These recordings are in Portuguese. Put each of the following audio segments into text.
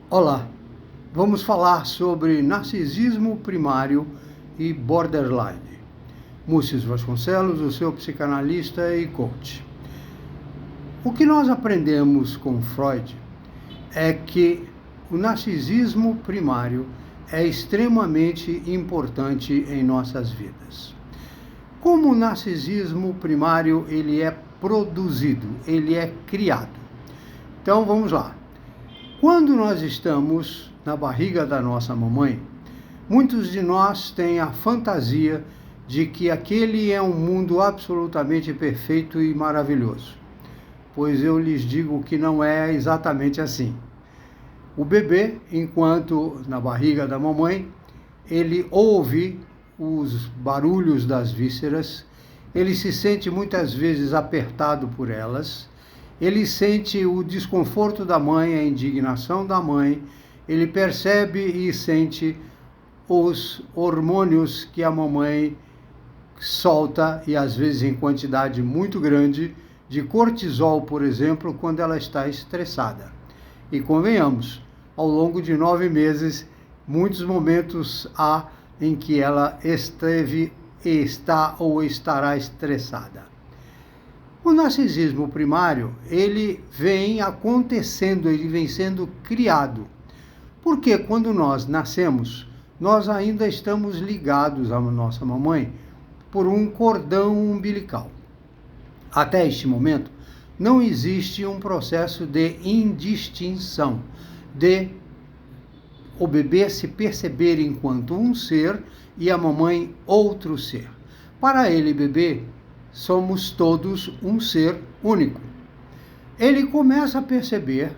Olá, vamos falar sobre narcisismo primário e borderline. Múcio Vasconcelos, o seu psicanalista e coach. O que nós aprendemos com Freud é que o narcisismo primário é extremamente importante em nossas vidas. Como o narcisismo primário ele é produzido, ele é criado. Então vamos lá. Quando nós estamos na barriga da nossa mamãe, muitos de nós têm a fantasia de que aquele é um mundo absolutamente perfeito e maravilhoso. Pois eu lhes digo que não é exatamente assim. O bebê, enquanto na barriga da mamãe, ele ouve os barulhos das vísceras, ele se sente muitas vezes apertado por elas, ele sente o desconforto da mãe, a indignação da mãe, ele percebe e sente os hormônios que a mamãe solta, e às vezes em quantidade muito grande, de cortisol, por exemplo, quando ela está estressada. E convenhamos, ao longo de 9 meses, muitos momentos há em que ela esteve, está ou estará estressada. O narcisismo primário, ele vem acontecendo, ele vem sendo criado. Porque quando nós nascemos, nós ainda estamos ligados à nossa mamãe por um cordão umbilical. Até este momento, não existe um processo de indistinção, de o bebê se perceber enquanto um ser e a mamãe outro ser. Para ele, bebê, somos todos um ser único. Ele começa a perceber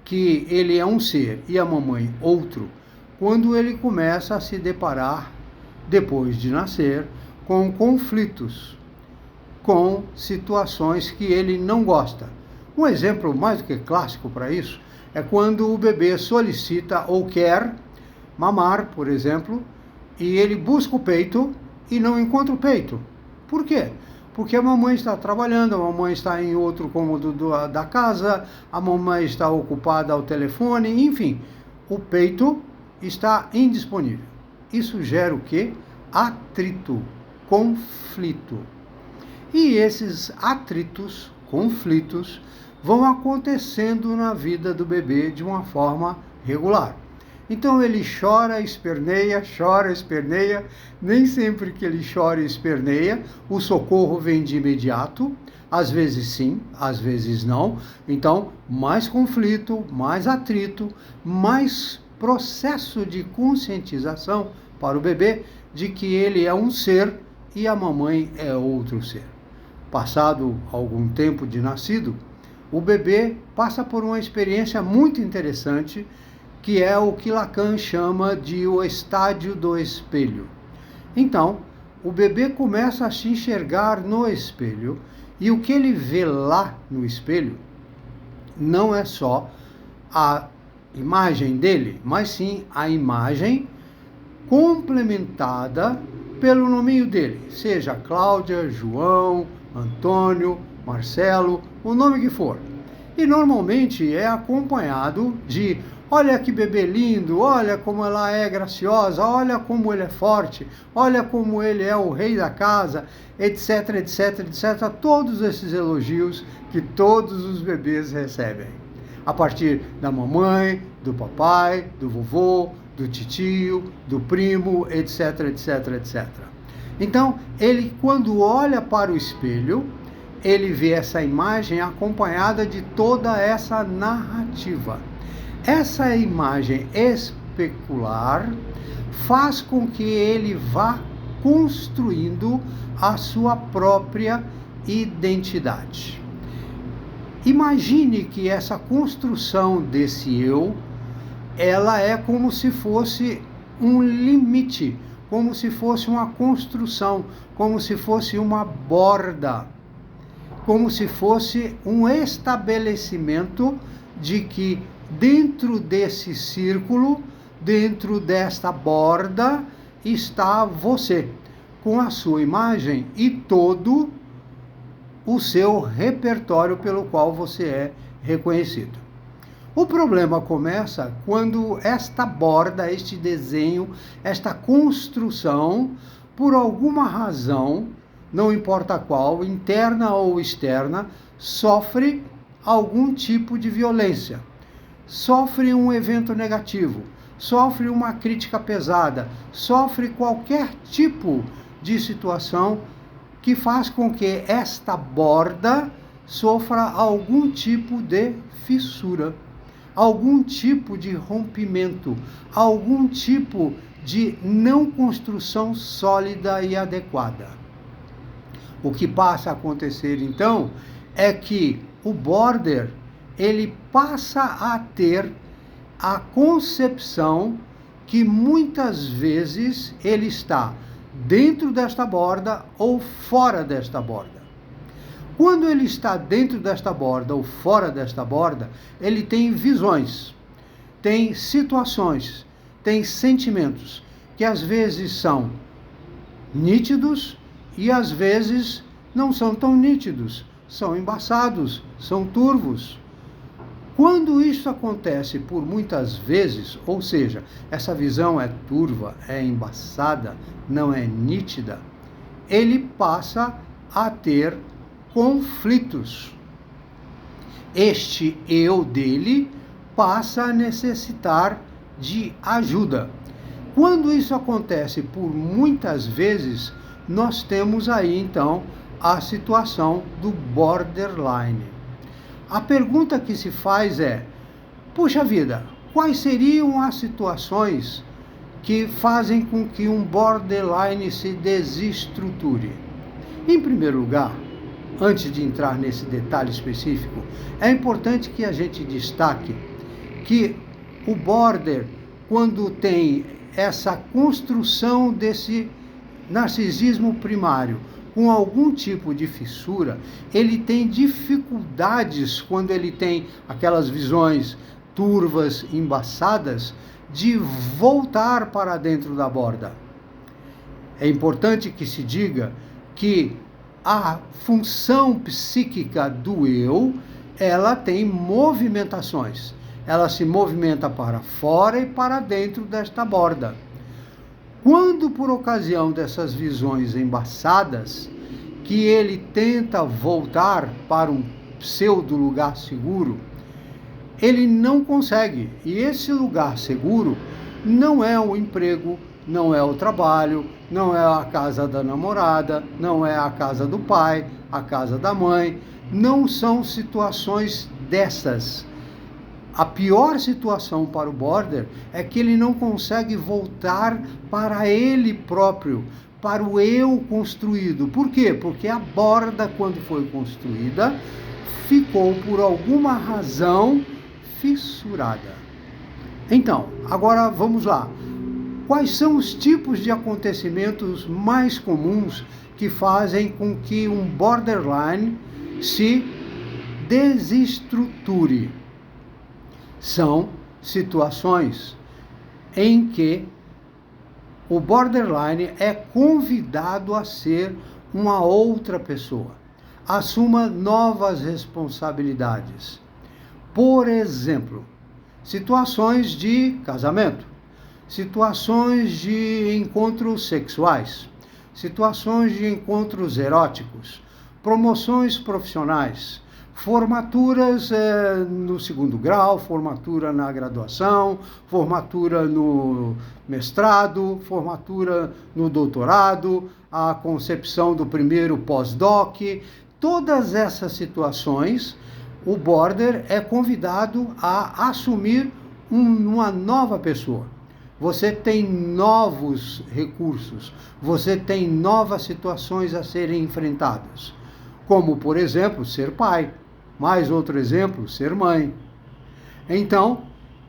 que ele é um ser e a mamãe outro quando ele começa a se deparar, depois de nascer, com conflitos, com situações que ele não gosta. Um exemplo mais do que clássico para isso é quando o bebê solicita ou quer mamar, por exemplo, e ele busca o peito e não encontra o peito. Por quê? Porque a mamãe está trabalhando, a mamãe está em outro cômodo da casa, a mamãe está ocupada ao telefone, enfim, o peito está indisponível. Isso gera o quê? Atrito, conflito. E esses atritos, conflitos, vão acontecendo na vida do bebê de uma forma regular. Então ele chora, esperneia, nem sempre que ele chora e esperneia, o socorro vem de imediato, às vezes sim, às vezes não. Então, mais conflito, mais atrito, mais processo de conscientização para o bebê de que ele é um ser e a mamãe é outro ser. Passado algum tempo de nascido, o bebê passa por uma experiência muito interessante, que é o que Lacan chama de o estádio do espelho. Então, o bebê começa a se enxergar no espelho, e o que ele vê lá no espelho não é só a imagem dele, mas sim a imagem complementada pelo nominho dele, seja Cláudia, João, Antônio, Marcelo, o nome que for. E normalmente é acompanhado de: olha que bebê lindo, olha como ela é graciosa, olha como ele é forte, olha como ele é o rei da casa, etc, etc, etc. Todos esses elogios que todos os bebês recebem. A partir da mamãe, do papai, do vovô, do titio, do primo, etc, etc, etc. Então, ele, quando olha para o espelho, ele vê essa imagem acompanhada de toda essa narrativa. Essa imagem especular faz com que ele vá construindo a sua própria identidade. Imagine que essa construção desse eu, ela é como se fosse um limite, como se fosse uma construção, como se fosse uma borda, como se fosse um estabelecimento de que dentro desse círculo, dentro desta borda, está você, com a sua imagem e todo o seu repertório pelo qual você é reconhecido. O problema começa quando esta borda, este desenho, esta construção, por alguma razão, não importa qual, interna ou externa, sofre algum tipo de violência, sofre um evento negativo, sofre uma crítica pesada, sofre qualquer tipo de situação que faz com que esta borda sofra algum tipo de fissura, algum tipo de rompimento, algum tipo de não construção sólida e adequada. O que passa a acontecer então é que o border ele passa a ter a concepção que muitas vezes ele está dentro desta borda ou fora desta borda. Quando ele está dentro desta borda ou fora desta borda, ele tem visões, tem situações, tem sentimentos que às vezes são nítidos e às vezes não são tão nítidos, são embaçados, são turvos. Quando isso acontece por muitas vezes, ou seja, essa visão é turva, é embaçada, não é nítida, ele passa a ter conflitos. Este eu dele passa a necessitar de ajuda. Quando isso acontece por muitas vezes, nós temos aí então a situação do borderline. A pergunta que se faz é: puxa vida, quais seriam as situações que fazem com que um borderline se desestruture? Em primeiro lugar, antes de entrar nesse detalhe específico, é importante que a gente destaque que o border, quando tem essa construção desse narcisismo primário, com algum tipo de fissura, ele tem dificuldades quando ele tem aquelas visões turvas, embaçadas, de voltar para dentro da borda. É importante que se diga que a função psíquica do eu, ela tem movimentações. Ela se movimenta para fora e para dentro desta borda. Quando, por ocasião dessas visões embaçadas, que ele tenta voltar para um pseudo lugar seguro, ele não consegue. E esse lugar seguro não é o emprego, não é o trabalho, não é a casa da namorada, não é a casa do pai, a casa da mãe. Não são situações dessas. A pior situação para o border é que ele não consegue voltar para ele próprio, para o eu construído. Por quê? Porque a borda, quando foi construída, ficou por alguma razão fissurada. Então, agora vamos lá. Quais são os tipos de acontecimentos mais comuns que fazem com que um borderline se desestruture? São situações em que o borderline é convidado a ser uma outra pessoa, assuma novas responsabilidades. Por exemplo, situações de casamento, situações de encontros sexuais, situações de encontros eróticos, promoções profissionais, formaturas no segundo grau, formatura na graduação, formatura no mestrado, formatura no doutorado, a concepção do primeiro pós-doc. Todas essas situações, o border é convidado a assumir uma nova pessoa. Você tem novos recursos, você tem novas situações a serem enfrentadas, como, por exemplo, ser pai. Mais outro exemplo, ser mãe. Então,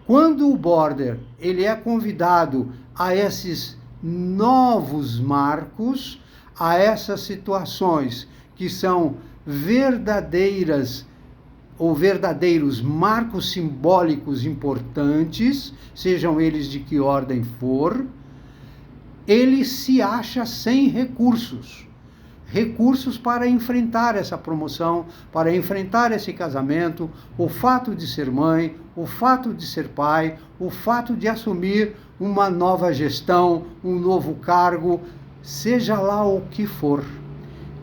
quando o border ele é convidado a esses novos marcos, a essas situações que são verdadeiras ou verdadeiros marcos simbólicos importantes, sejam eles de que ordem for, ele se acha sem recursos. recursos para enfrentar essa promoção, para enfrentar esse casamento, o fato de ser mãe, o fato de ser pai, o fato de assumir uma nova gestão, um novo cargo, seja lá o que for.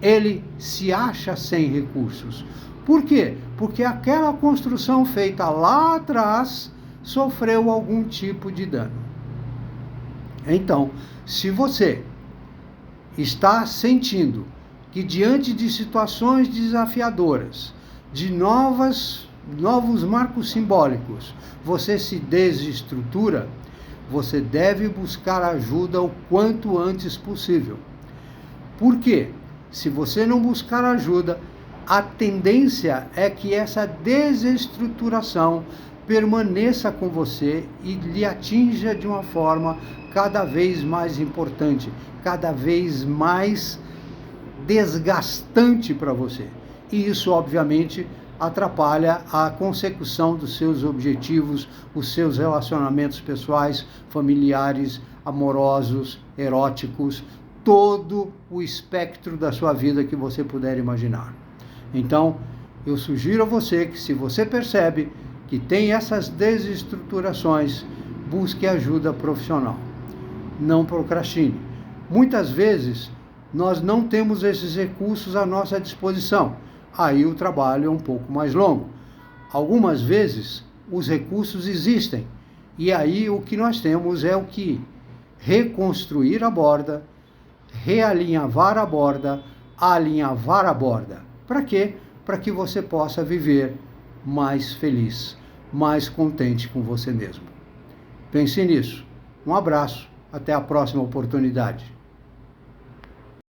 Ele se acha sem recursos. Por quê? Porque aquela construção feita lá atrás sofreu algum tipo de dano. Então, se você está sentindo que diante de situações desafiadoras, de novos marcos simbólicos, você se desestrutura, você deve buscar ajuda o quanto antes possível. Por quê? Se você não buscar ajuda, a tendência é que essa desestruturação permaneça com você e lhe atinja de uma forma cada vez mais importante, cada vez mais desgastante para você. E isso, obviamente, atrapalha a consecução dos seus objetivos, os seus relacionamentos pessoais, familiares, amorosos, eróticos, todo o espectro da sua vida que você puder imaginar. Então, eu sugiro a você que, se você percebe que tem essas desestruturações, busque ajuda profissional. Não procrastine. Muitas vezes, nós não temos esses recursos à nossa disposição. Aí o trabalho é um pouco mais longo. Algumas vezes, os recursos existem. E aí o que nós temos é o que? Reconstruir a borda, realinhavar a borda, alinhavar a borda. Para quê? Para que você possa viver mais feliz, mais contente com você mesmo. Pense nisso. Um abraço. Até a próxima oportunidade.